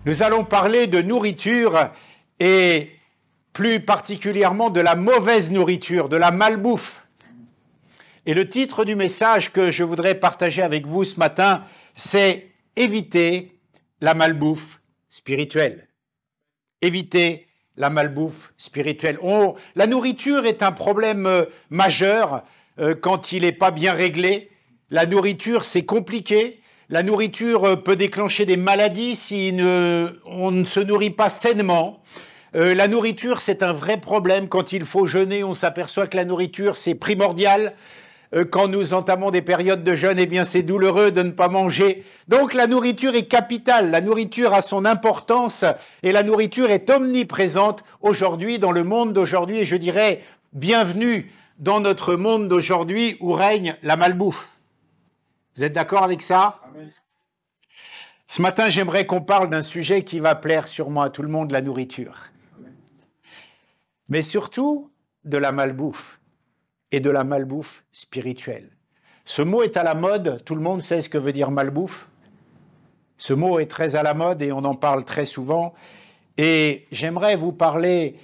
Nous allons parler de nourriture et plus particulièrement de la mauvaise nourriture, de la malbouffe. Et le titre du message que je voudrais partager avec vous ce matin, c'est « Éviter la malbouffe spirituelle ». Éviter la malbouffe spirituelle. La nourriture est un problème majeur quand il n'est pas bien réglé. La nourriture, c'est compliqué. La nourriture peut déclencher des maladies si on ne se nourrit pas sainement. La nourriture, c'est un vrai problème. Quand il faut jeûner, on s'aperçoit que la nourriture, c'est primordial. Quand nous entamons des périodes de jeûne, eh bien, c'est douloureux de ne pas manger. Donc, la nourriture est capitale. La nourriture a son importance et la nourriture est omniprésente aujourd'hui, dans le monde d'aujourd'hui. Et je dirais, bienvenue dans notre monde d'aujourd'hui où règne la malbouffe. Vous êtes d'accord avec ça? Amen. Ce matin, j'aimerais qu'on parle d'un sujet qui va plaire sûrement à tout le monde, la nourriture. Amen. Mais surtout, de la malbouffe et de la malbouffe spirituelle. Ce mot est à la mode, tout le monde sait ce que veut dire malbouffe. Ce mot est très à la mode et on en parle très souvent. Et j'aimerais vous parler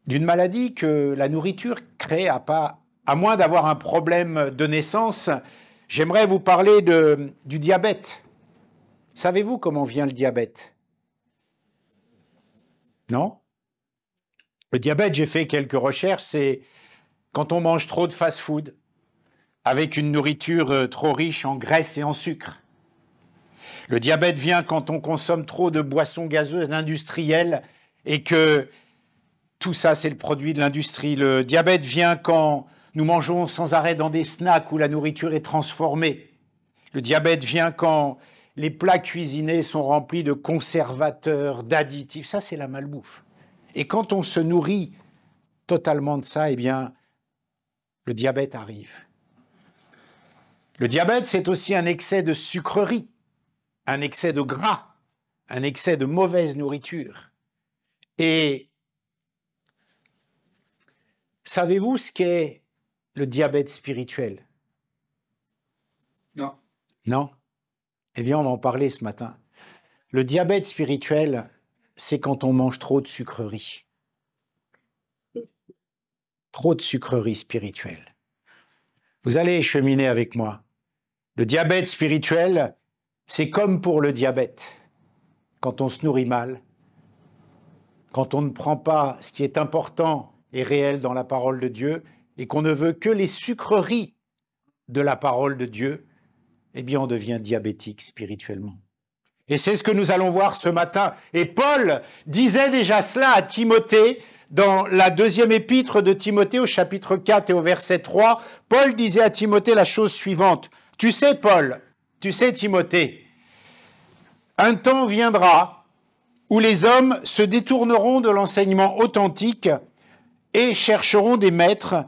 d'une maladie que la nourriture crée, à moins d'avoir un problème de naissance. J'aimerais vous parler du diabète. Savez-vous comment vient le diabète? Non? Le diabète, j'ai fait quelques recherches, c'est quand on mange trop de fast-food, avec une nourriture trop riche en graisse et en sucre. Le diabète vient quand on consomme trop de boissons gazeuses industrielles et que tout ça, c'est le produit de l'industrie. Le diabète vient quand nous mangeons sans arrêt dans des snacks où la nourriture est transformée. Le diabète vient quand les plats cuisinés sont remplis de conservateurs, d'additifs. Ça, c'est la malbouffe. Et quand on se nourrit totalement de ça, eh bien, le diabète arrive. Le diabète, c'est aussi un excès de sucrerie, un excès de gras, un excès de mauvaise nourriture. Et savez-vous ce qu'est le diabète spirituel? Non. Non? Eh bien, on va en parler ce matin. Le diabète spirituel, c'est quand on mange trop de sucreries. Trop de sucreries spirituelles. Vous allez cheminer avec moi. Le diabète spirituel, c'est comme pour le diabète. Quand on se nourrit mal, quand on ne prend pas ce qui est important et réel dans la parole de Dieu, et qu'on ne veut que les sucreries de la parole de Dieu, eh bien, on devient diabétique spirituellement. Et c'est ce que nous allons voir ce matin. Et Paul disait déjà cela à Timothée, dans la deuxième épître de Timothée, au chapitre 4 et au verset 3. Paul disait à Timothée la chose suivante. « Tu sais, Paul, tu sais, Timothée, un temps viendra où les hommes se détourneront de l'enseignement authentique et chercheront des maîtres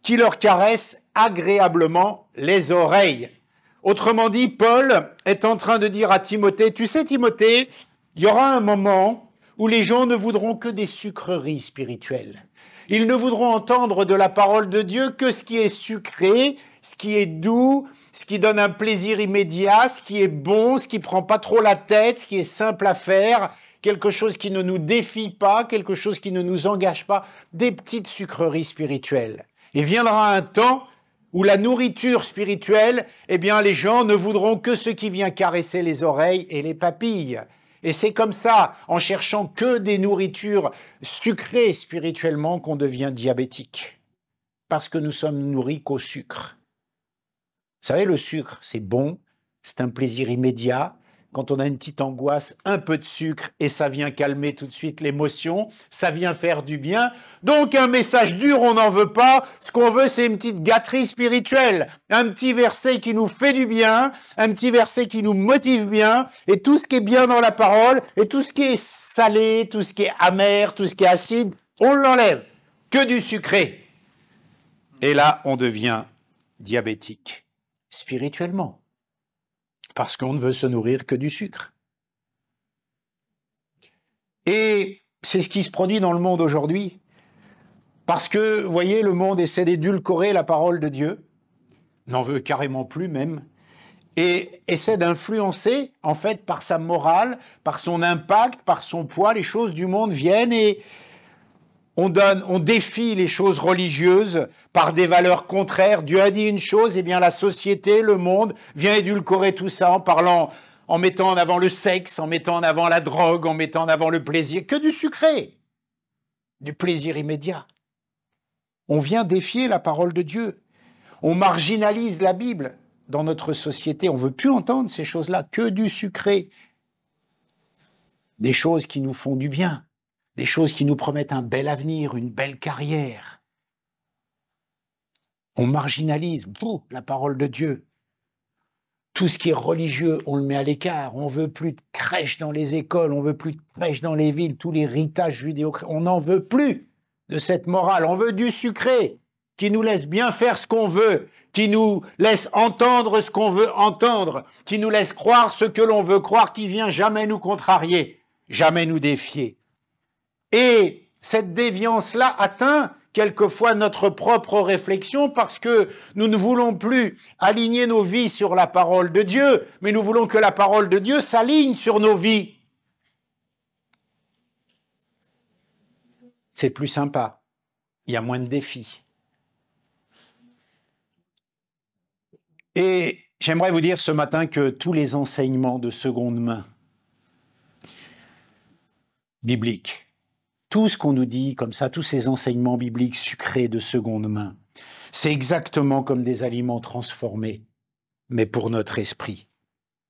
qui leur caressent agréablement les oreilles. » Autrement dit, Paul est en train de dire à Timothée, tu sais Timothée, il y aura un moment où les gens ne voudront que des sucreries spirituelles. Ils ne voudront entendre de la parole de Dieu que ce qui est sucré, ce qui est doux, ce qui donne un plaisir immédiat, ce qui est bon, ce qui ne prend pas trop la tête, ce qui est simple à faire, quelque chose qui ne nous défie pas, quelque chose qui ne nous engage pas, des petites sucreries spirituelles. Et viendra un temps où la nourriture spirituelle, eh bien, les gens ne voudront que ce qui vient caresser les oreilles et les papilles. Et c'est comme ça, en cherchant que des nourritures sucrées spirituellement, qu'on devient diabétique. Parce que nous sommes nourris qu'au sucre. Vous savez, le sucre, c'est bon, c'est un plaisir immédiat. Quand on a une petite angoisse, un peu de sucre et ça vient calmer tout de suite l'émotion, ça vient faire du bien. Donc un message dur, on n'en veut pas. Ce qu'on veut, c'est une petite gâterie spirituelle, un petit verset qui nous fait du bien, un petit verset qui nous motive bien, et tout ce qui est bien dans la parole, et tout ce qui est salé, tout ce qui est amer, tout ce qui est acide, on l'enlève. Que du sucré. Et là, on devient diabétique, spirituellement. Parce qu'on ne veut se nourrir que du sucre. Et c'est ce qui se produit dans le monde aujourd'hui. Parce que, vous voyez, le monde essaie d'édulcorer la parole de Dieu, n'en veut carrément plus même, et essaie d'influencer, en fait, par sa morale, par son impact, par son poids, les choses du monde viennent et on défie les choses religieuses par des valeurs contraires. Dieu a dit une chose, et bien la société, le monde vient édulcorer tout ça en parlant, en mettant en avant le sexe, en mettant en avant la drogue, en mettant en avant le plaisir, que du sucré, du plaisir immédiat. On vient défier la parole de Dieu. On marginalise la Bible dans notre société. On ne veut plus entendre ces choses-là, que du sucré. Des choses qui nous font du bien, des choses qui nous promettent un bel avenir, une belle carrière. On marginalise la parole de Dieu. Tout ce qui est religieux, on le met à l'écart. On ne veut plus de crèches dans les écoles, on ne veut plus de crèches dans les villes, tous les héritages judéo-chrétiens. On n'en veut plus de cette morale. On veut du sucré qui nous laisse bien faire ce qu'on veut, qui nous laisse entendre ce qu'on veut entendre, qui nous laisse croire ce que l'on veut croire, qui vient jamais nous contrarier, jamais nous défier. Et cette déviance-là atteint quelquefois notre propre réflexion parce que nous ne voulons plus aligner nos vies sur la parole de Dieu, mais nous voulons que la parole de Dieu s'aligne sur nos vies. C'est plus sympa, il y a moins de défis. Et j'aimerais vous dire ce matin que tous les enseignements de seconde main bibliques, tout ce qu'on nous dit comme ça, tous ces enseignements bibliques sucrés de seconde main, c'est exactement comme des aliments transformés, mais pour notre esprit.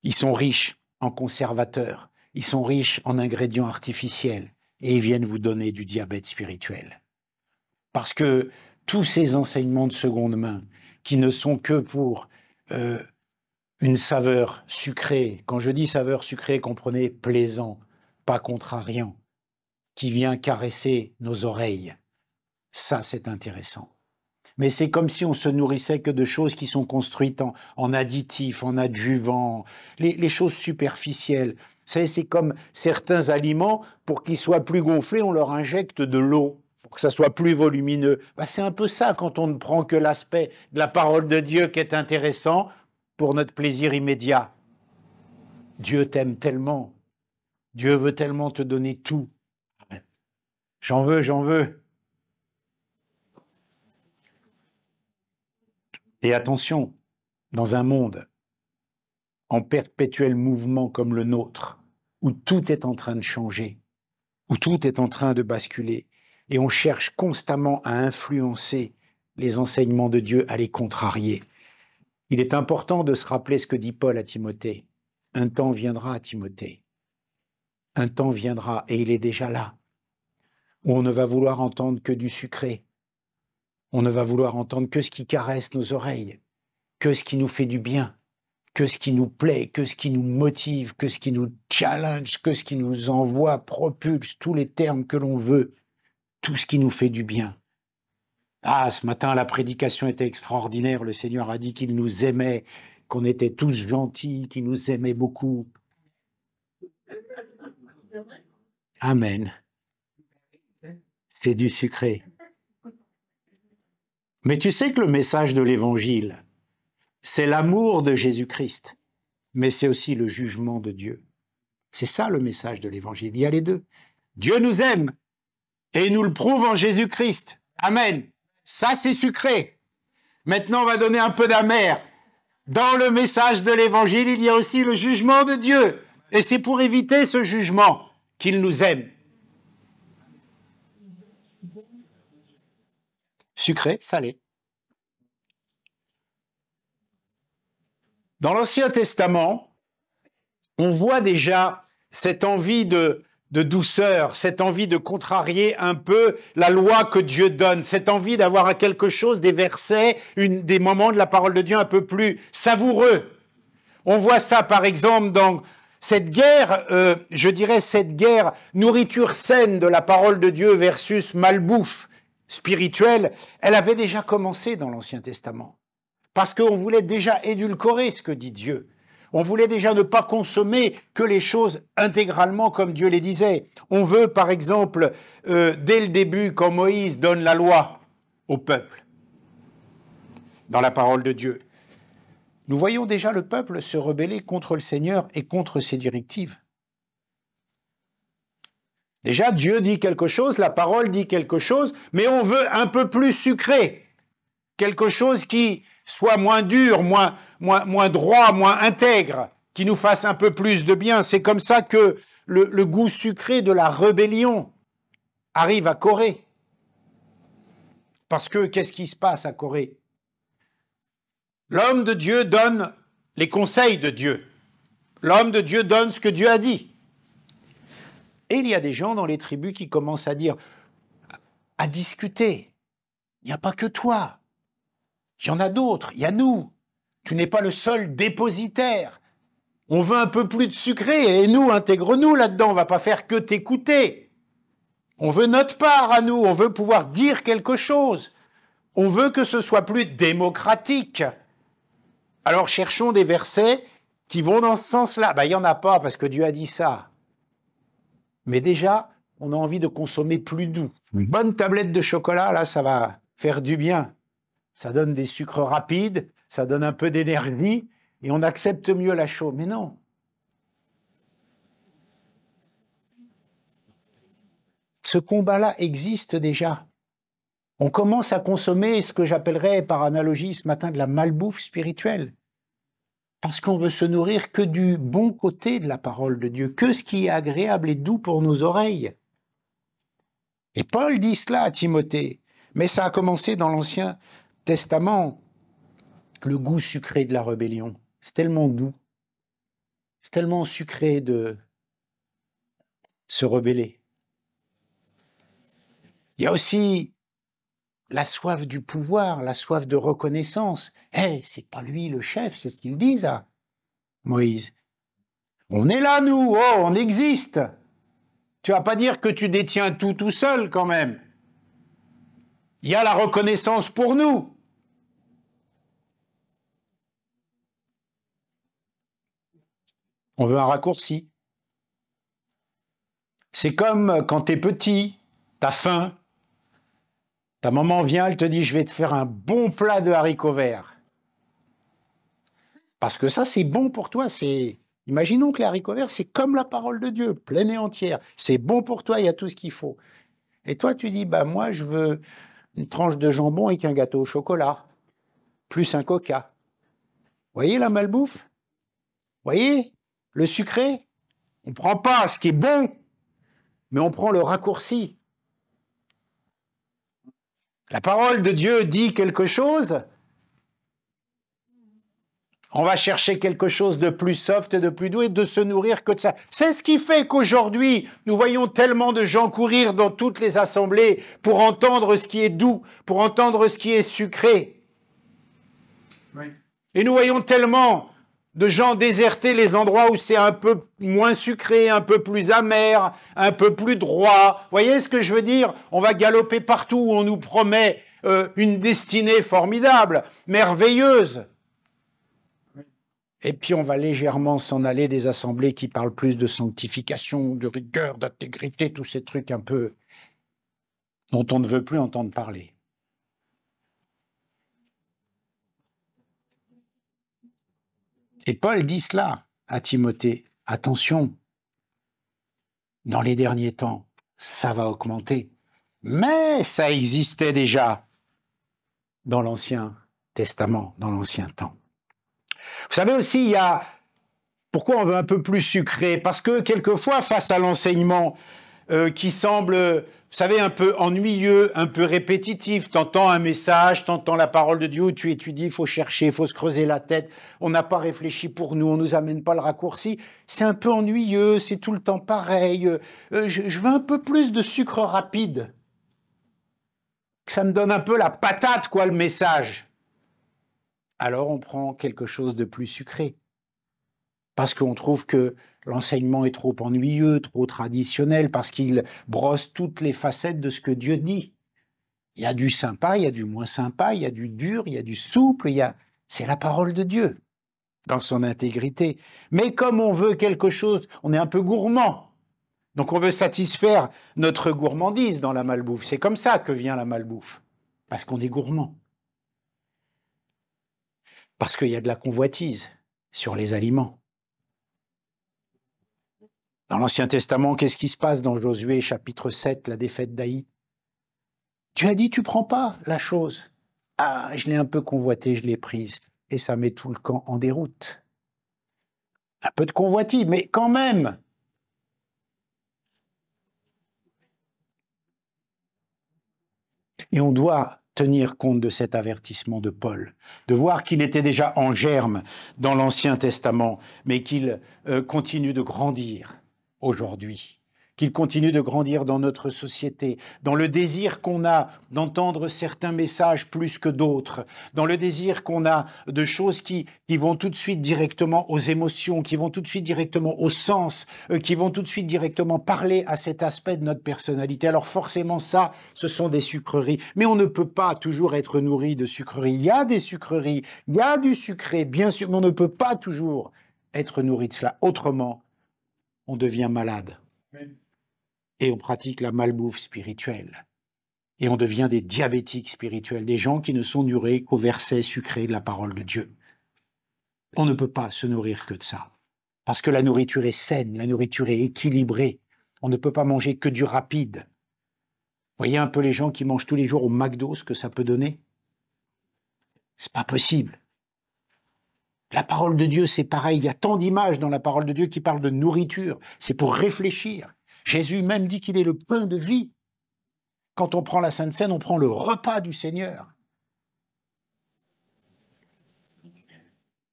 Ils sont riches en conservateurs, ils sont riches en ingrédients artificiels, et ils viennent vous donner du diabète spirituel. Parce que tous ces enseignements de seconde main, qui ne sont que pour une saveur sucrée, quand je dis saveur sucrée, comprenez, plaisant, pas contrariant, qui vient caresser nos oreilles. Ça, c'est intéressant. Mais c'est comme si on se nourrissait que de choses qui sont construites en additifs, en adjuvants, les choses superficielles. C'est comme certains aliments, pour qu'ils soient plus gonflés, on leur injecte de l'eau, pour que ça soit plus volumineux. C'est un peu ça quand on ne prend que l'aspect de la parole de Dieu qui est intéressant pour notre plaisir immédiat. Dieu t'aime tellement. Dieu veut tellement te donner tout. J'en veux, j'en veux. Et attention, dans un monde en perpétuel mouvement comme le nôtre, où tout est en train de changer, où tout est en train de basculer, et on cherche constamment à influencer les enseignements de Dieu, à les contrarier. Il est important de se rappeler ce que dit Paul à Timothée. Un temps viendra, Timothée. Un temps viendra, et il est déjà là, où on ne va vouloir entendre que du sucré. On ne va vouloir entendre que ce qui caresse nos oreilles, que ce qui nous fait du bien, que ce qui nous plaît, que ce qui nous motive, que ce qui nous challenge, que ce qui nous envoie, propulse, tous les termes que l'on veut, tout ce qui nous fait du bien. Ah, ce matin, la prédication était extraordinaire. Le Seigneur a dit qu'il nous aimait, qu'on était tous gentils, qu'il nous aimait beaucoup. Amen. C'est du sucré. Mais tu sais que le message de l'Évangile, c'est l'amour de Jésus-Christ, mais c'est aussi le jugement de Dieu. C'est ça le message de l'Évangile. Il y a les deux. Dieu nous aime et il nous le prouve en Jésus-Christ. Amen. Ça, c'est sucré. Maintenant, on va donner un peu d'amer. Dans le message de l'Évangile, il y a aussi le jugement de Dieu. Et c'est pour éviter ce jugement qu'il nous aime. Sucré, salé. Dans l'Ancien Testament, on voit déjà cette envie de douceur, cette envie de contrarier un peu la loi que Dieu donne, cette envie d'avoir quelque chose, des versets, des moments de la parole de Dieu un peu plus savoureux. On voit ça par exemple dans cette guerre, je dirais cette guerre nourriture saine de la parole de Dieu versus malbouffe spirituelle, elle avait déjà commencé dans l'Ancien Testament. Parce qu'on voulait déjà édulcorer ce que dit Dieu. On voulait déjà ne pas consommer que les choses intégralement comme Dieu les disait. On veut, par exemple, dès le début, quand Moïse donne la loi au peuple, dans la parole de Dieu, nous voyons déjà le peuple se rebeller contre le Seigneur et contre ses directives. Déjà, Dieu dit quelque chose, la parole dit quelque chose, mais on veut un peu plus sucré. Quelque chose qui soit moins dur, moins droit, moins intègre, qui nous fasse un peu plus de bien. C'est comme ça que le goût sucré de la rébellion arrive à Corée. Parce que qu'est-ce qui se passe à Corée? L'homme de Dieu donne les conseils de Dieu. L'homme de Dieu donne ce que Dieu a dit. Et il y a des gens dans les tribus qui commencent à dire, à discuter. Il n'y a pas que toi. Il y en a d'autres, il y a nous. Tu n'es pas le seul dépositaire. On veut un peu plus de sucré, et nous, intègre-nous là-dedans, on ne va pas faire que t'écouter. On veut notre part à nous, on veut pouvoir dire quelque chose. On veut que ce soit plus démocratique. Alors cherchons des versets qui vont dans ce sens-là. Il n'y en a pas parce que Dieu a dit ça. Mais déjà, on a envie de consommer plus doux. Une bonne tablette de chocolat, là, ça va faire du bien. Ça donne des sucres rapides, ça donne un peu d'énergie, et on accepte mieux la chose. Mais non. Ce combat-là existe déjà. On commence à consommer ce que j'appellerais par analogie ce matin de la malbouffe spirituelle. Parce qu'on veut se nourrir que du bon côté de la parole de Dieu, que ce qui est agréable et doux pour nos oreilles. Et Paul dit cela à Timothée, mais ça a commencé dans l'Ancien Testament, le goût sucré de la rébellion. C'est tellement doux, c'est tellement sucré de se rebeller. Il y a aussi la soif du pouvoir, la soif de reconnaissance. C'est pas lui le chef, c'est ce qu'ils disent à Moïse. On est là, nous, oh, on existe. Tu vas pas dire que tu détiens tout seul, quand même. Il y a la reconnaissance pour nous. On veut un raccourci. C'est comme quand tu es petit, tu as faim. Ta maman vient, elle te dit, je vais te faire un bon plat de haricots verts. Parce que ça, c'est bon pour toi. Imaginons que les haricots verts, c'est comme la parole de Dieu, pleine et entière. C'est bon pour toi, il y a tout ce qu'il faut. Et toi, tu dis, moi, je veux une tranche de jambon avec un gâteau au chocolat, plus un coca. Voyez la malbouffe? Voyez le sucré? On ne prend pas ce qui est bon, mais on prend le raccourci. La parole de Dieu dit quelque chose, on va chercher quelque chose de plus soft et de plus doux et de se nourrir que de ça. C'est ce qui fait qu'aujourd'hui, nous voyons tellement de gens courir dans toutes les assemblées pour entendre ce qui est doux, pour entendre ce qui est sucré. Oui. Et nous voyons tellement de gens déserter les endroits où c'est un peu moins sucré, un peu plus amer, un peu plus droit. Vous voyez ce que je veux dire? On va galoper partout où on nous promet une destinée formidable, merveilleuse. Et puis on va légèrement s'en aller des assemblées qui parlent plus de sanctification, de rigueur, d'intégrité, tous ces trucs un peu dont on ne veut plus entendre parler. Et Paul dit cela à Timothée, attention, dans les derniers temps, ça va augmenter. Mais ça existait déjà dans l'Ancien Testament, dans l'Ancien temps. Vous savez aussi, il y a... Pourquoi on veut un peu plus sucré? Parce que quelquefois, face à l'enseignement qui semble, vous savez, un peu ennuyeux, un peu répétitif, t'entends un message, t'entends la parole de Dieu, tu étudies, il faut chercher, il faut se creuser la tête, on n'a pas réfléchi pour nous, on nous amène pas le raccourci, c'est un peu ennuyeux, c'est tout le temps pareil, je veux un peu plus de sucre rapide. Ça me donne un peu la patate, quoi, le message. Alors on prend quelque chose de plus sucré. Parce qu'on trouve que l'enseignement est trop ennuyeux, trop traditionnel, parce qu'il brosse toutes les facettes de ce que Dieu dit. Il y a du sympa, il y a du moins sympa, il y a du dur, il y a du souple, c'est la parole de Dieu, dans son intégrité. Mais comme on veut quelque chose, on est un peu gourmand. Donc on veut satisfaire notre gourmandise dans la malbouffe. C'est comme ça que vient la malbouffe, parce qu'on est gourmand. Parce qu'il y a de la convoitise sur les aliments. Dans l'Ancien Testament, qu'est-ce qui se passe dans Josué chapitre 7, la défaite d'Aï? Tu as dit, tu prends pas la chose. Ah, je l'ai un peu convoitée, je l'ai prise. Et ça met tout le camp en déroute. Un peu de convoitise, mais quand même. Et on doit tenir compte de cet avertissement de Paul, de voir qu'il était déjà en germe dans l'Ancien Testament, mais qu'il continue de grandir aujourd'hui, qu'il continue de grandir dans notre société, dans le désir qu'on a d'entendre certains messages plus que d'autres, dans le désir qu'on a de choses qui vont tout de suite directement aux émotions, qui vont tout de suite directement au sens, qui vont tout de suite directement parler à cet aspect de notre personnalité. Alors forcément ça, ce sont des sucreries, mais on ne peut pas toujours être nourri de sucreries. Il y a des sucreries, il y a du sucré, bien sûr, mais on ne peut pas toujours être nourri de cela. Autrement, on devient malade. Et on pratique la malbouffe spirituelle. Et on devient des diabétiques spirituels, des gens qui ne sont nourris qu'aux versets sucrés de la parole de Dieu. On ne peut pas se nourrir que de ça. Parce que la nourriture est saine, la nourriture est équilibrée. On ne peut pas manger que du rapide. Vous voyez un peu les gens qui mangent tous les jours au McDo, ce que ça peut donner? C'est pas possible. La parole de Dieu, c'est pareil. Il y a tant d'images dans la parole de Dieu qui parlent de nourriture. C'est pour réfléchir. Jésus même dit qu'il est le pain de vie. Quand on prend la Sainte Seine, on prend le repas du Seigneur.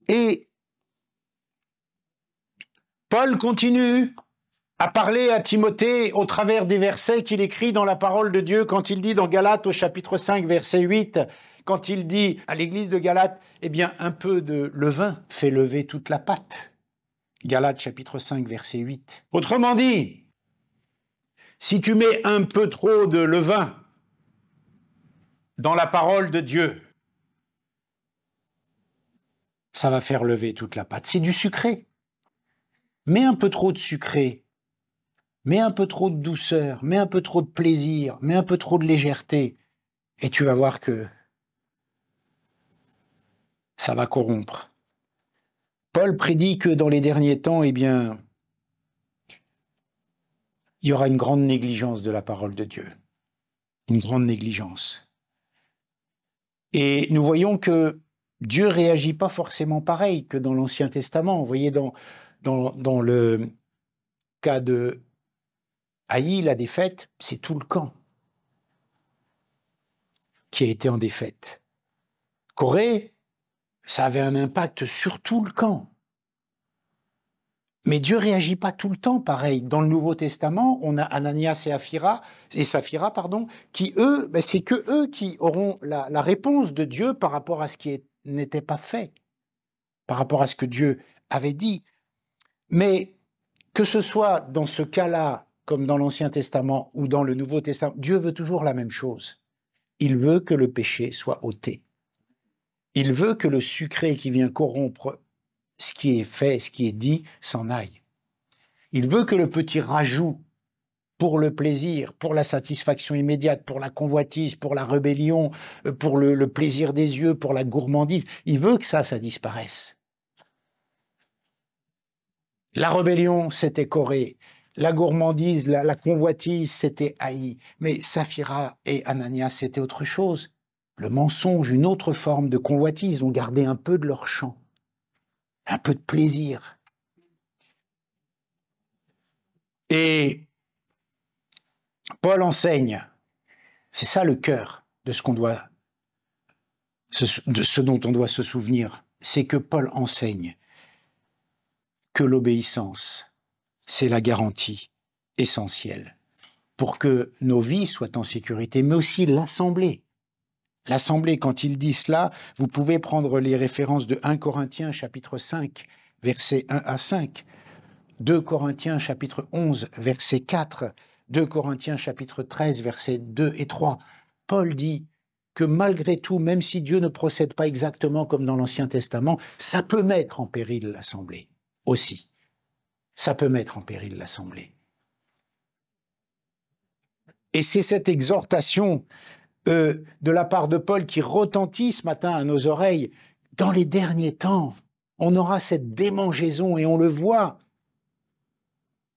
Et Paul continue à parler à Timothée au travers des versets qu'il écrit dans la parole de Dieu quand il dit dans Galates au chapitre 5, verset 8, quand il dit à l'église de Galates, eh bien, un peu de levain fait lever toute la pâte. Galates chapitre 5, verset 8. Autrement dit, si tu mets un peu trop de levain dans la parole de Dieu, ça va faire lever toute la pâte. C'est du sucré. Mets un peu trop de sucré, mets un peu trop de douceur, mets un peu trop de plaisir, mets un peu trop de légèreté, et tu vas voir que ça va corrompre. Paul prédit que dans les derniers temps, eh bien, il y aura une grande négligence de la parole de Dieu. Une grande négligence. Et nous voyons que Dieu ne réagit pas forcément pareil que dans l'Ancien Testament. Vous voyez, dans le cas de Haï, la défaite, c'est tout le camp qui a été en défaite. Corée, ça avait un impact sur tout le camp. Mais Dieu ne réagit pas tout le temps pareil. Dans le Nouveau Testament, on a Ananias et Saphira, qui eux, c'est que eux qui auront la réponse de Dieu par rapport à ce qui n'était pas fait, par rapport à ce que Dieu avait dit. Mais que ce soit dans ce cas-là, comme dans l'Ancien Testament ou dans le Nouveau Testament, Dieu veut toujours la même chose. Il veut que le péché soit ôté. Il veut que le sucré qui vient corrompre ce qui est fait, ce qui est dit, s'en aille. Il veut que le petit rajout pour le plaisir, pour la satisfaction immédiate, pour la convoitise, pour la rébellion, pour le plaisir des yeux, pour la gourmandise, il veut que ça disparaisse. La rébellion, c'était Corée. La gourmandise, la convoitise, c'était Haï. Mais Saphira et Ananias, c'était autre chose. Le mensonge, une autre forme de convoitise. Ils ont gardé un peu de leur champ, un peu de plaisir. Et Paul enseigne, c'est ça le cœur de ce dont on doit se souvenir, c'est que Paul enseigne que l'obéissance, c'est la garantie essentielle pour que nos vies soient en sécurité, mais aussi l'Assemblée. L'Assemblée, quand il dit cela, vous pouvez prendre les références de 1 Corinthiens chapitre 5, versets 1 à 5, 2 Corinthiens chapitre 11, verset 4, 2 Corinthiens chapitre 13, versets 2 et 3. Paul dit que malgré tout, même si Dieu ne procède pas exactement comme dans l'Ancien Testament, ça peut mettre en péril l'Assemblée aussi. Ça peut mettre en péril l'Assemblée. Et c'est cette exhortation de la part de Paul qui retentit ce matin à nos oreilles dans les derniers temps, on aura cette démangeaison, et on le voit,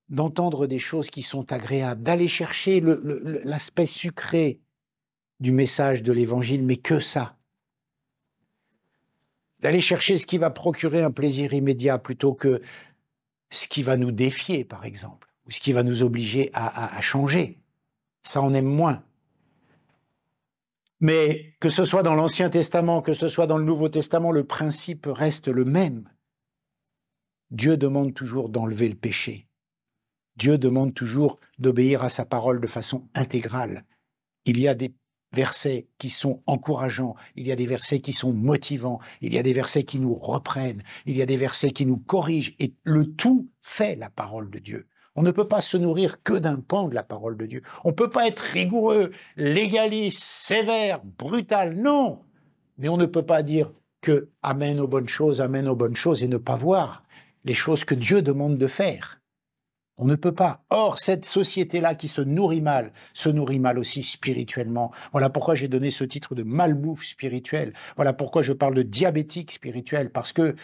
d'entendre des choses qui sont agréables, d'aller chercher l'aspect sucré du message de l'Évangile, mais que ça. D'aller chercher ce qui va procurer un plaisir immédiat plutôt que ce qui va nous défier, par exemple, ou ce qui va nous obliger à changer. Ça, on aime moins. Mais que ce soit dans l'Ancien Testament, que ce soit dans le Nouveau Testament, le principe reste le même. Dieu demande toujours d'enlever le péché. Dieu demande toujours d'obéir à sa parole de façon intégrale. Il y a des versets qui sont encourageants, il y a des versets qui sont motivants, il y a des versets qui nous reprennent, il y a des versets qui nous corrigent, et le tout fait la parole de Dieu. On ne peut pas se nourrir que d'un pan de la parole de Dieu. On ne peut pas être rigoureux, légaliste, sévère, brutal, non. Mais on ne peut pas dire que amen aux bonnes choses, et ne pas voir les choses que Dieu demande de faire. On ne peut pas. Or, cette société-là qui se nourrit mal aussi spirituellement. Voilà pourquoi j'ai donné ce titre de malbouffe spirituelle. Voilà pourquoi je parle de diabétique spirituel, parce que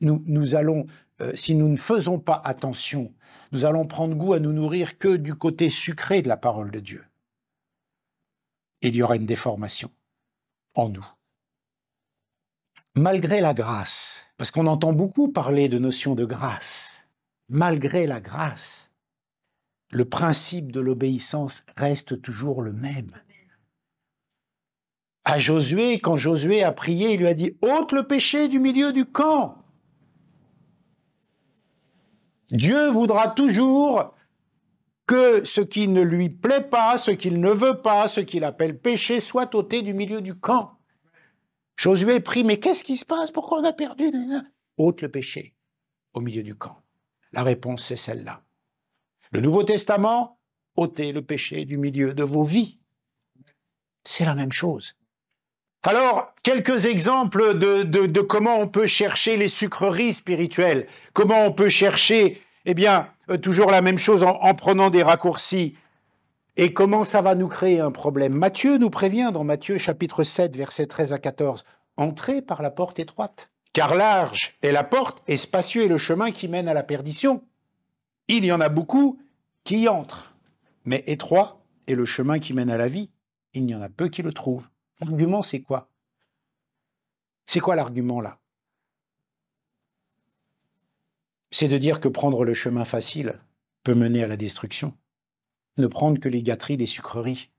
nous allons, si nous ne faisons pas attention, nous allons prendre goût à nous nourrir que du côté sucré de la parole de Dieu. Et il y aura une déformation en nous. Malgré la grâce, parce qu'on entend beaucoup parler de notion de grâce, malgré la grâce, le principe de l'obéissance reste toujours le même. À Josué, quand Josué a prié, il lui a dit « ôte le péché du milieu du camp ». Dieu voudra toujours que ce qui ne lui plaît pas, ce qu'il ne veut pas, ce qu'il appelle péché, soit ôté du milieu du camp. Josué prie, mais qu'est-ce qui se passe? Pourquoi on a perdu? Ôte le péché au milieu du camp. La réponse, c'est celle-là. Le Nouveau Testament, ôtez le péché du milieu de vos vies. C'est la même chose. Alors, quelques exemples de comment on peut chercher les sucreries spirituelles. Comment on peut chercher, toujours la même chose en prenant des raccourcis. Et comment ça va nous créer un problème? Matthieu nous prévient dans Matthieu chapitre 7, versets 13 à 14. Entrez par la porte étroite, car large est la porte et spacieux est le chemin qui mène à la perdition. Il y en a beaucoup qui y entrent, mais étroit est le chemin qui mène à la vie. Il y en a peu qui le trouvent. L'argument, c'est quoi? C'est quoi l'argument là? C'est de dire que prendre le chemin facile peut mener à la destruction. Ne prendre que les gâteries, les sucreries,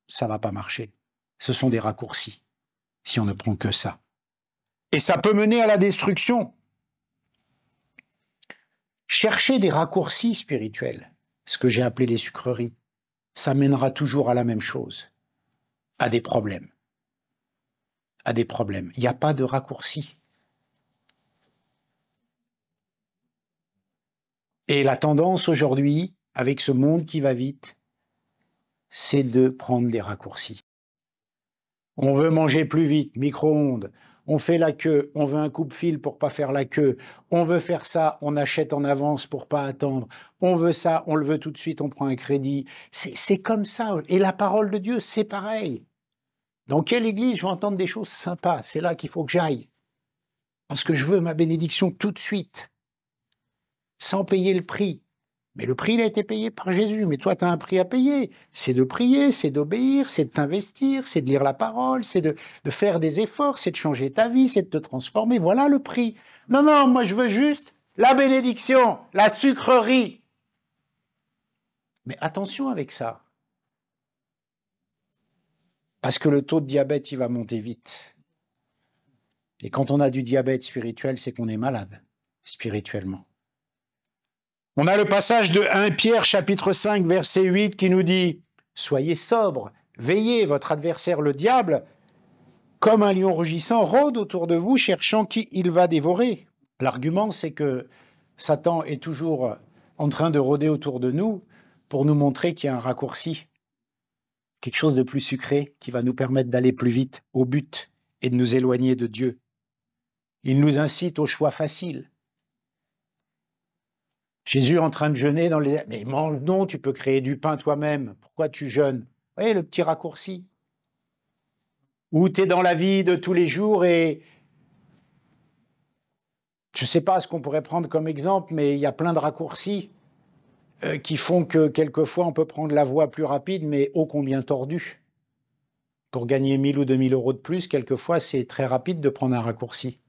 ça ne va pas marcher. Ce sont des raccourcis, si on ne prend que ça. Et ça peut mener à la destruction. Chercher des raccourcis spirituels, ce que j'ai appelé les sucreries, ça mènera toujours à la même chose, à des problèmes. À des problèmes. Il n'y a pas de raccourci. Et la tendance aujourd'hui, avec ce monde qui va vite, c'est de prendre des raccourcis. On veut manger plus vite, micro-ondes. On fait la queue, on veut un coupe-fil pour pas faire la queue. On veut faire ça, on achète en avance pour pas attendre. On veut ça, on le veut tout de suite, on prend un crédit. C'est comme ça. Et la parole de Dieu, c'est pareil. Dans quelle église je vais entendre des choses sympas? C'est là qu'il faut que j'aille. Parce que je veux ma bénédiction tout de suite, sans payer le prix. Mais le prix, il a été payé par Jésus. Mais toi, tu as un prix à payer. C'est de prier, c'est d'obéir, c'est de t'investir, c'est de lire la parole, c'est de faire des efforts, c'est de changer ta vie, c'est de te transformer. Voilà le prix. Non, non, moi, je veux juste la bénédiction, la sucrerie. Mais attention avec ça. Parce que le taux de diabète, il va monter vite. Et quand on a du diabète spirituel, c'est qu'on est malade, spirituellement. On a le passage de 1 Pierre chapitre 5 verset 8 qui nous dit « Soyez sobres, veillez, votre adversaire le diable, comme un lion rugissant, rôde autour de vous, cherchant qui il va dévorer. » L'argument, c'est que Satan est toujours en train de rôder autour de nous pour nous montrer qu'il y a un raccourci, quelque chose de plus sucré qui va nous permettre d'aller plus vite au but et de nous éloigner de Dieu. Il nous incite au choix facile. Jésus est en train de jeûner dans les... Mais mange non, tu peux créer du pain toi-même. Pourquoi tu jeûnes? Vous voyez le petit raccourci. Ou tu es dans la vie de tous les jours et je ne sais pas ce qu'on pourrait prendre comme exemple, mais il y a plein de raccourcis qui font que quelquefois on peut prendre la voie plus rapide, mais ô combien tordue. Pour gagner 1000 ou 2000 euros de plus, quelquefois c'est très rapide de prendre un raccourci.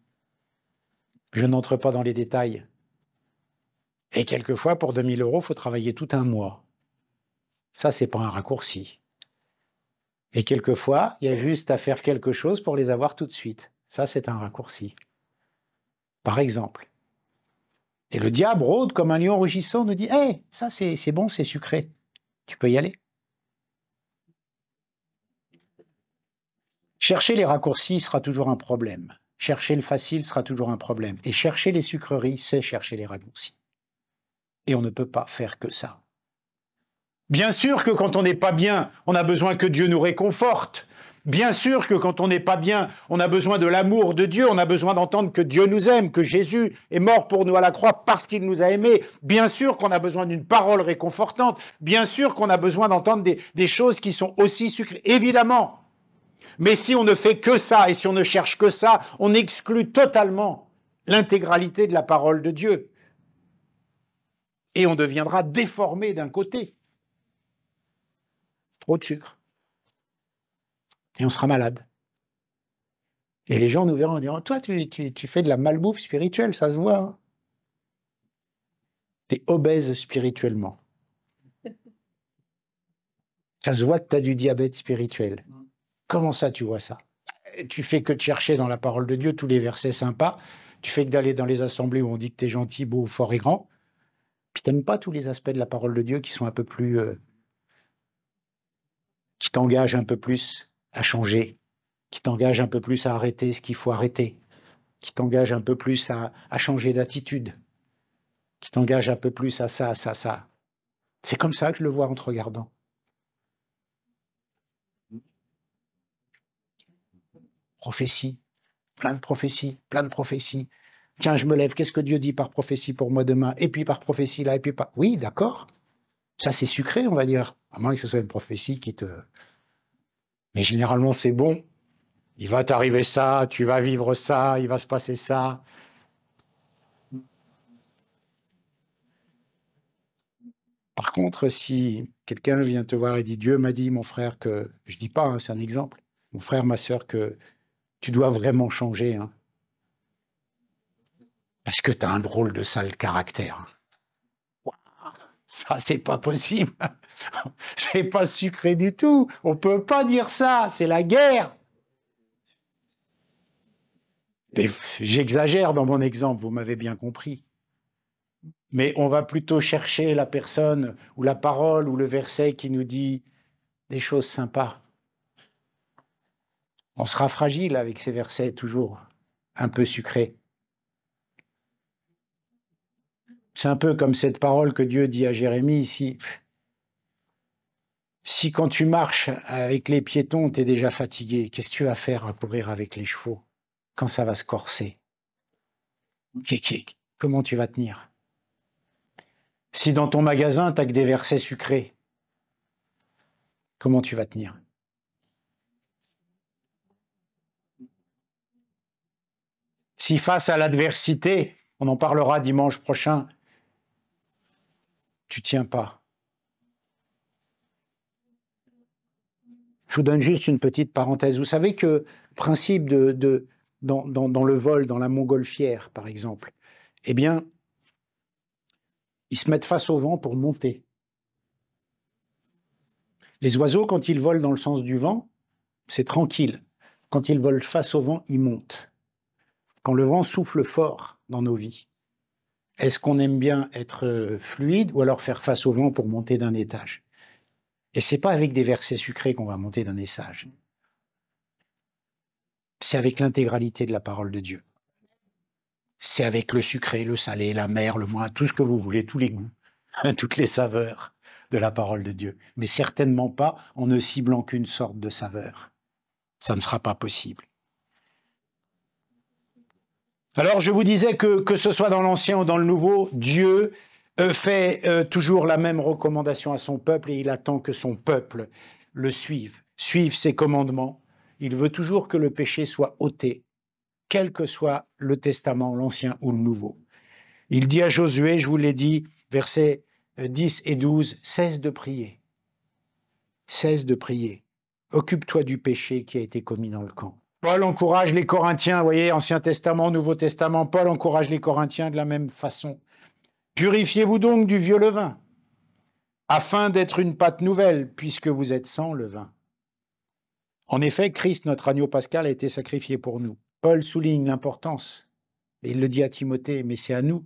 Je n'entre pas dans les détails. Et quelquefois, pour 2000 euros, il faut travailler tout un mois. Ça, c'est pas un raccourci. Et quelquefois, il y a juste à faire quelque chose pour les avoir tout de suite. Ça, c'est un raccourci. Par exemple. Et le diable rôde comme un lion rugissant, nous dit « Hey, ça c'est bon, c'est sucré. Tu peux y aller. » Chercher les raccourcis sera toujours un problème. Chercher le facile sera toujours un problème. Et chercher les sucreries, c'est chercher les raccourcis. Et on ne peut pas faire que ça. Bien sûr que quand on n'est pas bien, on a besoin que Dieu nous réconforte. Bien sûr que quand on n'est pas bien, on a besoin de l'amour de Dieu, on a besoin d'entendre que Dieu nous aime, que Jésus est mort pour nous à la croix parce qu'il nous a aimés. Bien sûr qu'on a besoin d'une parole réconfortante. Bien sûr qu'on a besoin d'entendre des choses qui sont aussi sucrées. Évidemment. Mais si on ne fait que ça et si on ne cherche que ça, on exclut totalement l'intégralité de la parole de Dieu. Et on deviendra déformé d'un côté. Trop de sucre. Et on sera malade. Et les gens nous verront en disant « Toi, tu fais de la malbouffe spirituelle, ça se voit. Hein. Tu es obèse spirituellement. Ça se voit que tu as du diabète spirituel. Comment ça, tu vois ça? Tu fais que de chercher dans la parole de Dieu tous les versets sympas. Tu fais que d'aller dans les assemblées où on dit que tu es gentil, beau, fort et grand. Puis tu n'aimes pas tous les aspects de la parole de Dieu qui sont un peu plus... qui t'engagent un peu plus à changer, qui t'engagent un peu plus à arrêter ce qu'il faut arrêter, qui t'engagent un peu plus à changer d'attitude, qui t'engagent un peu plus à ça, ça, ça. C'est comme ça que je le vois en te regardant. Prophétie, plein de prophéties, plein de prophéties. Tiens, je me lève, qu'est-ce que Dieu dit par prophétie pour moi demain? Et puis par prophétie là, et puis par... Oui, d'accord. Ça, c'est sucré, on va dire. À moins que ce soit une prophétie qui te... Mais généralement, c'est bon. Il va t'arriver ça, tu vas vivre ça, il va se passer ça. Par contre, si quelqu'un vient te voir et dit « Dieu m'a dit, mon frère, que... » Je ne dis pas, hein, c'est un exemple. Mon frère, ma sœur, que tu dois vraiment changer. Hein, parce que tu as un drôle de sale caractère. Ça, c'est pas possible. C'est pas sucré du tout. On peut pas dire ça. C'est la guerre. J'exagère dans mon exemple, vous m'avez bien compris. Mais on va plutôt chercher la personne ou la parole ou le verset qui nous dit des choses sympas. On sera fragile avec ces versets toujours un peu sucrés. C'est un peu comme cette parole que Dieu dit à Jérémie ici. Si quand tu marches avec les piétons, tu es déjà fatigué, qu'est-ce que tu vas faire à courir avec les chevaux quand ça va se corser? Comment tu vas tenir? Si dans ton magasin, tu n'as que des versets sucrés, comment tu vas tenir? Si face à l'adversité, on en parlera dimanche prochain, tu ne tiens pas. Je vous donne juste une petite parenthèse. Vous savez que le principe dans le vol, dans la montgolfière, par exemple, eh bien, ils se mettent face au vent pour monter. Les oiseaux, quand ils volent dans le sens du vent, c'est tranquille. Quand ils volent face au vent, ils montent. Quand le vent souffle fort dans nos vies, est-ce qu'on aime bien être fluide ou alors faire face au vent pour monter d'un étage? Et c'est pas avec des versets sucrés qu'on va monter d'un étage. C'est avec l'intégralité de la parole de Dieu. C'est avec le sucré, le salé, la mer, le moins, tout ce que vous voulez, tous les goûts, toutes les saveurs de la parole de Dieu. Mais certainement pas en ne ciblant qu'une sorte de saveur. Ça ne sera pas possible. Alors je vous disais que ce soit dans l'Ancien ou dans le Nouveau, Dieu fait toujours la même recommandation à son peuple et il attend que son peuple le suive ses commandements il veut toujours que le péché soit ôté, quel que soit le testament, l'Ancien ou le Nouveau. Il dit à Josué, je vous l'ai dit, versets 10 et 12, cesse de prier. Cesse de prier. Occupe-toi du péché qui a été commis dans le camp. Paul encourage les Corinthiens, vous voyez, Ancien Testament, Nouveau Testament, Paul encourage les Corinthiens de la même façon. Purifiez-vous donc du vieux levain, afin d'être une pâte nouvelle, puisque vous êtes sans levain. En effet, Christ, notre agneau pascal, a été sacrifié pour nous. Paul souligne l'importance, et il le dit à Timothée, mais c'est à nous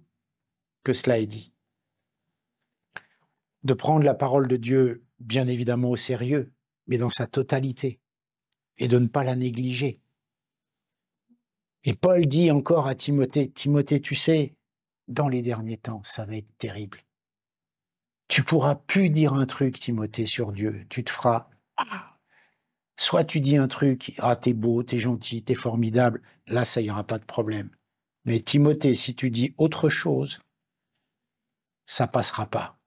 que cela est dit. De prendre la parole de Dieu, bien évidemment, au sérieux, mais dans sa totalité, et de ne pas la négliger. Et Paul dit encore à Timothée, Timothée, tu sais, dans les derniers temps, ça va être terrible. Tu pourras plus dire un truc, Timothée, sur Dieu. Tu te feras... Soit tu dis un truc, ah, t'es beau, t'es gentil, t'es formidable, là, ça ira pas de problème. Mais Timothée, si tu dis autre chose, ça passera pas.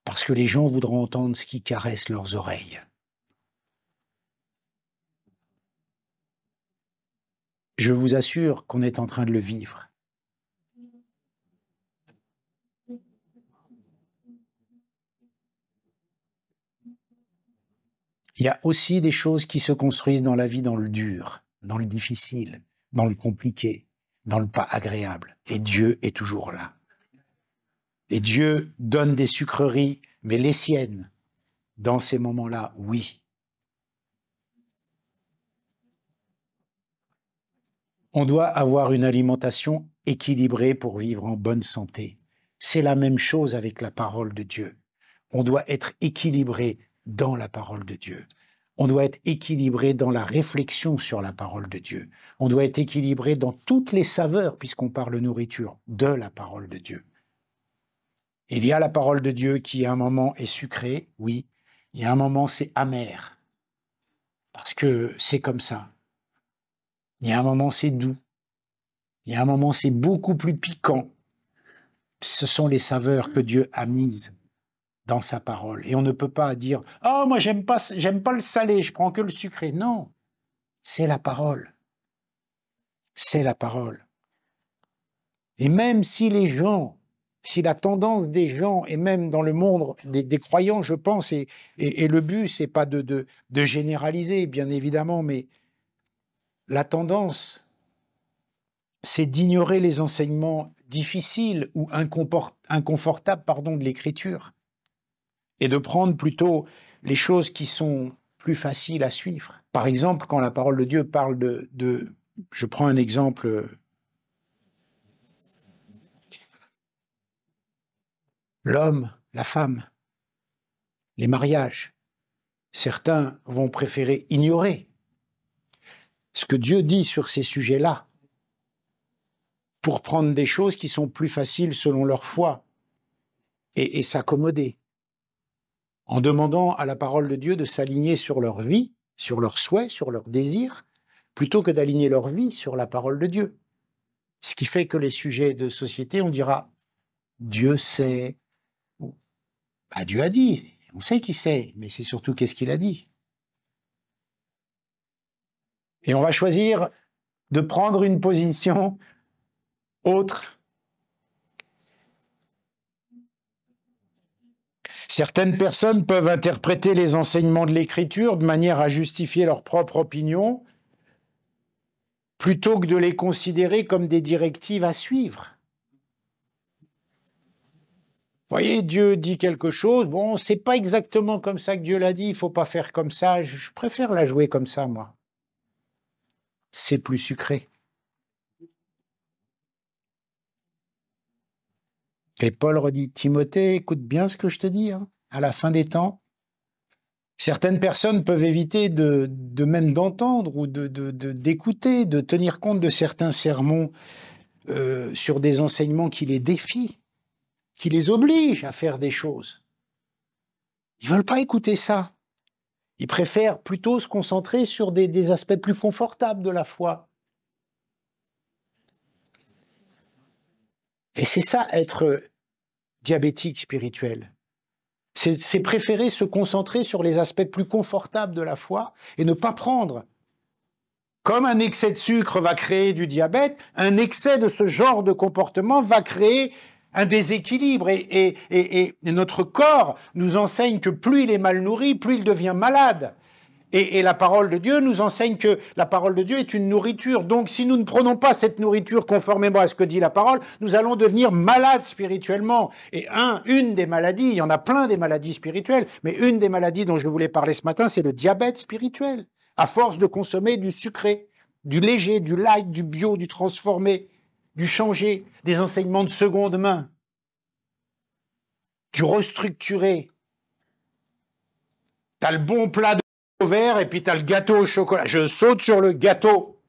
Parce que les gens voudront entendre ce qui caresse leurs oreilles. Je vous assure qu'on est en train de le vivre. Il y a aussi des choses qui se construisent dans la vie, dans le dur, dans le difficile, dans le compliqué, dans le pas agréable. Et Dieu est toujours là. Et Dieu donne des sucreries, mais les siennes, dans ces moments-là, oui. On doit avoir une alimentation équilibrée pour vivre en bonne santé. C'est la même chose avec la parole de Dieu. On doit être équilibré dans la parole de Dieu. On doit être équilibré dans la réflexion sur la parole de Dieu. On doit être équilibré dans toutes les saveurs, puisqu'on parle nourriture, de la parole de Dieu. Il y a la parole de Dieu qui, à un moment, est sucrée, oui. Il y a un moment, c'est amer, parce que c'est comme ça. Il y a un moment, c'est doux. Il y a un moment, c'est beaucoup plus piquant. Ce sont les saveurs que Dieu a mises dans sa parole. Et on ne peut pas dire « Ah, moi, j'aime pas le salé, je prends que le sucré. » Non, c'est la parole. C'est la parole. Et même si les gens, si la tendance des gens, et même dans le monde des croyants, je pense, et le but, c'est pas de généraliser, bien évidemment, mais la tendance, c'est d'ignorer les enseignements difficiles ou inconfortables de l'Écriture et de prendre plutôt les choses qui sont plus faciles à suivre. Par exemple, quand la parole de Dieu parle je prends un exemple, l'homme, la femme, les mariages. Certains vont préférer ignorer ce que Dieu dit sur ces sujets-là pour prendre des choses qui sont plus faciles selon leur foi et s'accommoder, en demandant à la parole de Dieu de s'aligner sur leur vie, sur leurs souhaits, sur leurs désirs, plutôt que d'aligner leur vie sur la parole de Dieu. Ce qui fait que les sujets de société, on dira « Dieu sait ». Bah, Dieu a dit, on sait qu'il sait, mais c'est surtout qu'est-ce qu'il a dit. Et on va choisir de prendre une position autre. Certaines personnes peuvent interpréter les enseignements de l'Écriture de manière à justifier leur propre opinion, plutôt que de les considérer comme des directives à suivre. Vous voyez, Dieu dit quelque chose, bon, c'est pas exactement comme ça que Dieu l'a dit, il faut pas faire comme ça, je préfère la jouer comme ça, moi. C'est plus sucré. Et Paul redit, Timothée, écoute bien ce que je te dis, hein, à la fin des temps. Certaines personnes peuvent éviter de même d'entendre ou d'écouter, de tenir compte de certains sermons sur des enseignements qui les défient, qui les obligent à faire des choses. Ils ne veulent pas écouter ça. Ils préfèrent plutôt se concentrer sur des aspects plus confortables de la foi. Et c'est ça, être diabétique spirituel. C'est préférer se concentrer sur les aspects plus confortables de la foi et ne pas prendre. Comme un excès de sucre va créer du diabète, un excès de ce genre de comportement va créer un déséquilibre. Et notre corps nous enseigne que plus il est mal nourri, plus il devient malade. Et la parole de Dieu nous enseigne que la parole de Dieu est une nourriture. Donc si nous ne prenons pas cette nourriture conformément à ce que dit la parole, nous allons devenir malades spirituellement. Et une des maladies, il y en a plein des maladies spirituelles, mais une des maladies dont je voulais parler ce matin, c'est le diabète spirituel. À force de consommer du sucré, du léger, du light, du bio, du transformé, du changé, des enseignements de seconde main, du restructuré. T'as le bon plat au verre et puis tu as le gâteau au chocolat. Je saute sur le gâteau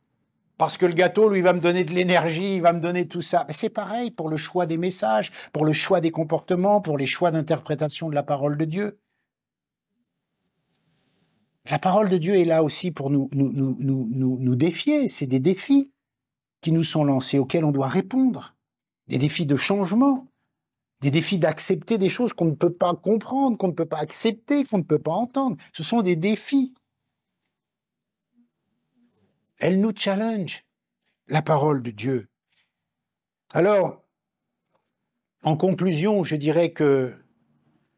parce que le gâteau, lui, va me donner de l'énergie, il va me donner tout ça. Mais c'est pareil pour le choix des messages, pour le choix des comportements, pour les choix d'interprétation de la parole de Dieu. La parole de Dieu est là aussi pour nous défier. C'est des défis qui nous sont lancés, auxquels on doit répondre. Des défis de changement, des défis d'accepter des choses qu'on ne peut pas comprendre, qu'on ne peut pas accepter, qu'on ne peut pas entendre. Ce sont des défis. Elle nous challenge, la parole de Dieu. Alors, en conclusion, je dirais que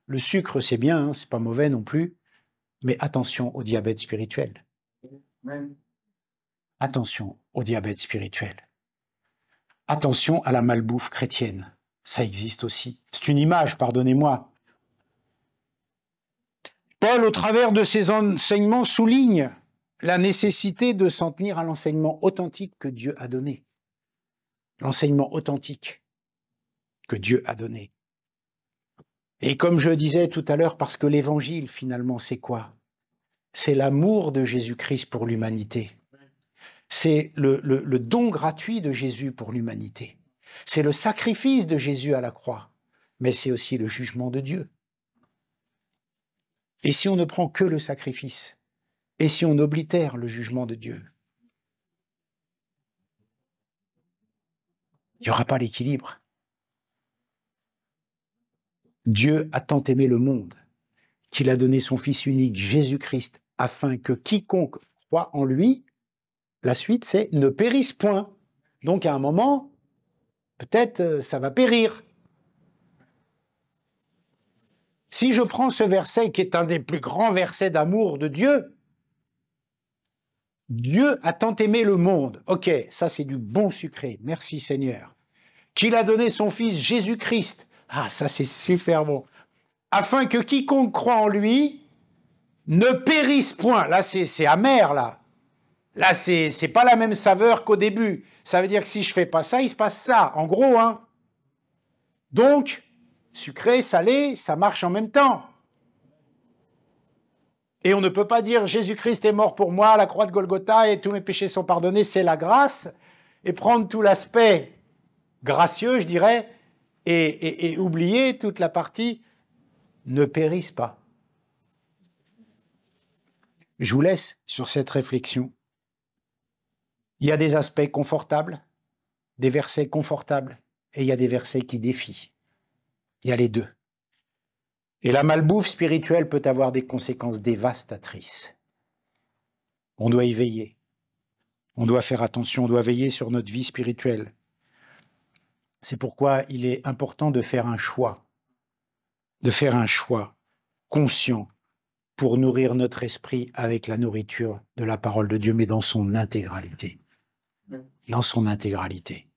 le sucre, c'est bien, hein, c'est pas mauvais non plus, mais attention au diabète spirituel. Attention au diabète spirituel. Attention à la malbouffe chrétienne. Ça existe aussi. C'est une image, pardonnez-moi. Paul, au travers de ses enseignements, souligne la nécessité de s'en tenir à l'enseignement authentique que Dieu a donné. L'enseignement authentique que Dieu a donné. Et comme je disais tout à l'heure, parce que l'évangile, finalement, c'est quoi? C'est l'amour de Jésus-Christ pour l'humanité. C'est le don gratuit de Jésus pour l'humanité. C'est le sacrifice de Jésus à la croix, mais c'est aussi le jugement de Dieu. Et si on ne prend que le sacrifice, et si on oblitère le jugement de Dieu, il n'y aura pas l'équilibre. Dieu a tant aimé le monde qu'il a donné son Fils unique, Jésus-Christ, afin que quiconque croit en lui, la suite c'est ne périsse point. Donc à un moment, peut-être ça va périr. Si je prends ce verset qui est un des plus grands versets d'amour de Dieu, Dieu a tant aimé le monde. Ok, ça c'est du bon sucré, merci Seigneur. Qu'il a donné son Fils Jésus-Christ. Ah, ça c'est super bon. Afin que quiconque croit en lui ne périsse point. Là c'est amer là. Là c'est pas la même saveur qu'au début. Ça veut dire que si je fais pas ça, il se passe ça. En gros, hein. Donc, sucré, salé, ça marche en même temps. Et on ne peut pas dire Jésus-Christ est mort pour moi à la croix de Golgotha et tous mes péchés sont pardonnés, c'est la grâce, et prendre tout l'aspect gracieux, je dirais, et oublier toute la partie ne périsse pas. Je vous laisse sur cette réflexion. Il y a des aspects confortables, des versets confortables, et il y a des versets qui défient. Il y a les deux. Et la malbouffe spirituelle peut avoir des conséquences dévastatrices. On doit y veiller. On doit faire attention, on doit veiller sur notre vie spirituelle. C'est pourquoi il est important de faire un choix conscient pour nourrir notre esprit avec la nourriture de la parole de Dieu, mais dans son intégralité. Dans son intégralité.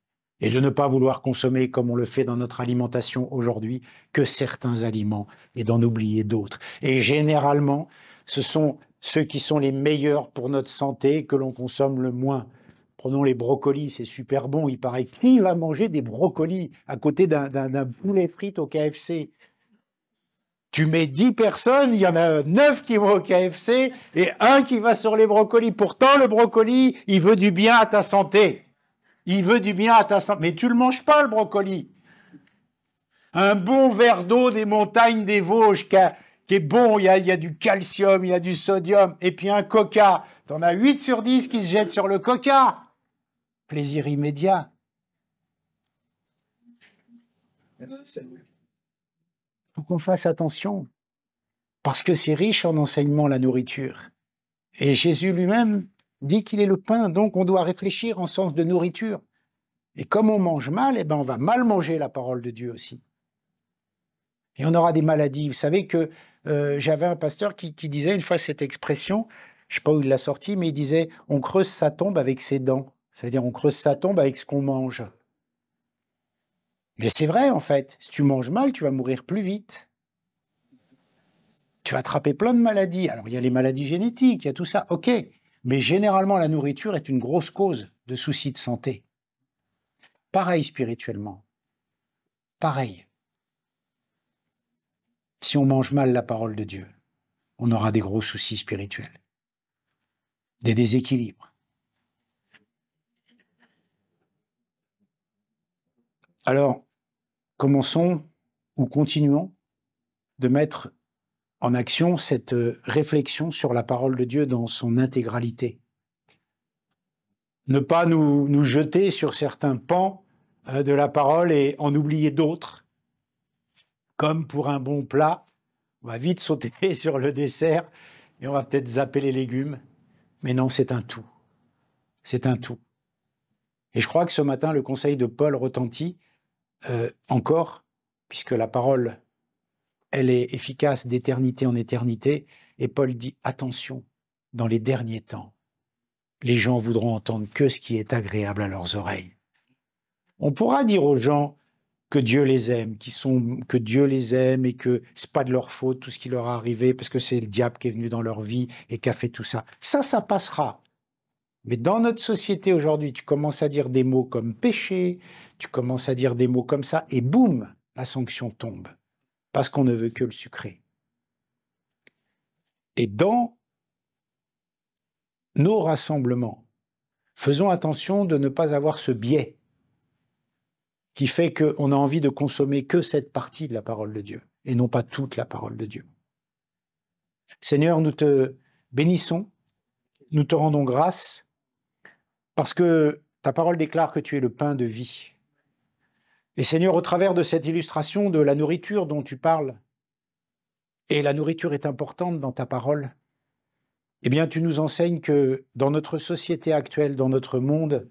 Et de ne pas vouloir consommer, comme on le fait dans notre alimentation aujourd'hui, que certains aliments et d'en oublier d'autres. Et généralement, ce sont ceux qui sont les meilleurs pour notre santé que l'on consomme le moins. Prenons les brocolis, c'est super bon. Il paraît qui va manger des brocolis à côté d'un poulet frites au KFC? Tu mets 10 personnes, il y en a 9 qui vont au KFC et 1 qui va sur les brocolis. Pourtant, le brocoli, il veut du bien à ta santé. Il veut du bien à ta santé. Mais tu ne le manges pas, le brocoli. Un bon verre d'eau des montagnes des Vosges qui est bon, il y a du calcium, il y a du sodium. Et puis un coca. Tu en as 8 sur 10 qui se jettent sur le coca. Plaisir immédiat. Merci, Seigneur. Il faut qu'on fasse attention. parce que c'est riche en enseignements, la nourriture. Et Jésus lui-même dit qu'il est le pain, donc on doit réfléchir en sens de nourriture. Et comme on mange mal, eh ben on va mal manger la parole de Dieu aussi. Et on aura des maladies. Vous savez que j'avais un pasteur qui disait une fois cette expression, je ne sais pas où il l'a sorti, mais il disait « on creuse sa tombe avec ses dents ». C'est-à-dire on creuse sa tombe avec ce qu'on mange. Mais c'est vrai en fait, si tu manges mal, tu vas mourir plus vite. Tu vas attraper plein de maladies. Alors il y a les maladies génétiques, il y a tout ça, ok. Mais généralement la nourriture est une grosse cause de soucis de santé. Pareil spirituellement. Pareil. Si on mange mal la parole de Dieu, on aura des gros soucis spirituels, des déséquilibres. Alors, commençons ou continuons de mettre en action cette réflexion sur la parole de Dieu dans son intégralité. Ne pas nous jeter sur certains pans de la parole et en oublier d'autres. Comme pour un bon plat, on va vite sauter sur le dessert et on va peut-être zapper les légumes. Mais non, c'est un tout. C'est un tout. Et je crois que ce matin, le conseil de Paul retentit encore, puisque la parole, elle est efficace d'éternité en éternité. Et Paul dit, attention, dans les derniers temps, les gens voudront entendre que ce qui est agréable à leurs oreilles. On pourra dire aux gens que Dieu les aime, que Dieu les aime et que c'est pas de leur faute tout ce qui leur est arrivé parce que c'est le diable qui est venu dans leur vie et qui a fait tout ça. Ça passera. Mais dans notre société aujourd'hui, tu commences à dire des mots comme péché, tu commences à dire des mots comme ça et boum, la sanction tombe parce qu'on ne veut que le sucré. Et dans nos rassemblements, faisons attention de ne pas avoir ce biais qui fait qu'on a envie de consommer que cette partie de la parole de Dieu, et non pas toute la parole de Dieu. Seigneur, nous te bénissons, nous te rendons grâce, parce que ta parole déclare que tu es le pain de vie. Et Seigneur, au travers de cette illustration de la nourriture dont tu parles, et la nourriture est importante dans ta parole, eh bien tu nous enseignes que dans notre société actuelle, dans notre monde,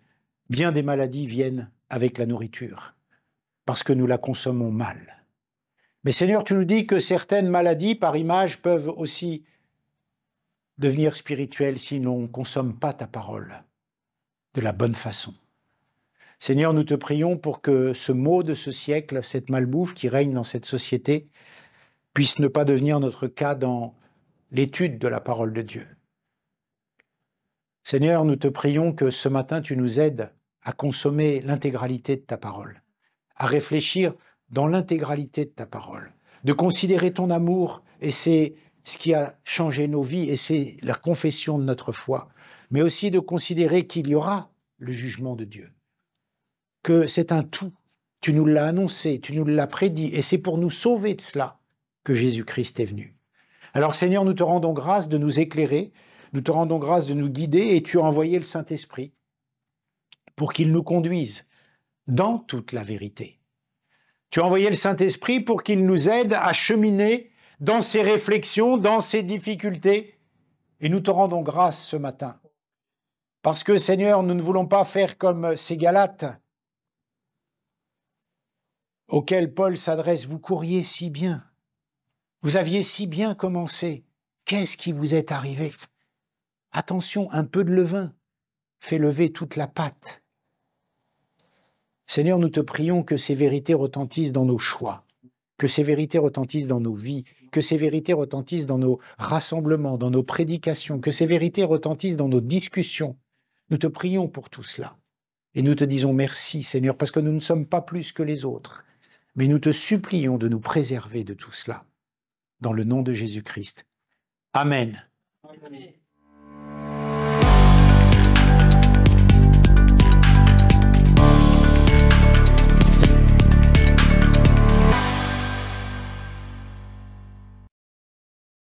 bien des maladies viennent avec la nourriture, parce que nous la consommons mal. Mais Seigneur, tu nous dis que certaines maladies, par image, peuvent aussi devenir spirituelles si l'on ne consomme pas ta parole de la bonne façon. Seigneur, nous te prions pour que ce mot de ce siècle, cette malbouffe qui règne dans cette société, puisse ne pas devenir notre cas dans l'étude de la parole de Dieu. Seigneur, nous te prions que ce matin, tu nous aides à consommer l'intégralité de ta parole, à réfléchir dans l'intégralité de ta parole, de considérer ton amour, et c'est ce qui a changé nos vies, et c'est la confession de notre foi, mais aussi de considérer qu'il y aura le jugement de Dieu, que c'est un tout, tu nous l'as annoncé, tu nous l'as prédit, et c'est pour nous sauver de cela que Jésus-Christ est venu. Alors Seigneur, nous te rendons grâce de nous éclairer, nous te rendons grâce de nous guider, et tu as envoyé le Saint-Esprit pour qu'il nous conduise dans toute la vérité. Tu as envoyé le Saint-Esprit pour qu'il nous aide à cheminer dans ces réflexions, dans ces difficultés. Et nous te rendons grâce ce matin. Parce que, Seigneur, nous ne voulons pas faire comme ces Galates auxquels Paul s'adresse. Vous couriez si bien. Vous aviez si bien commencé. Qu'est-ce qui vous est arrivé? Attention, un peu de levain fait lever toute la pâte. Seigneur, nous te prions que ces vérités retentissent dans nos choix, que ces vérités retentissent dans nos vies, que ces vérités retentissent dans nos rassemblements, dans nos prédications, que ces vérités retentissent dans nos discussions. Nous te prions pour tout cela. Et nous te disons merci, Seigneur, parce que nous ne sommes pas plus que les autres. Mais nous te supplions de nous préserver de tout cela. Dans le nom de Jésus-Christ. Amen. Amen.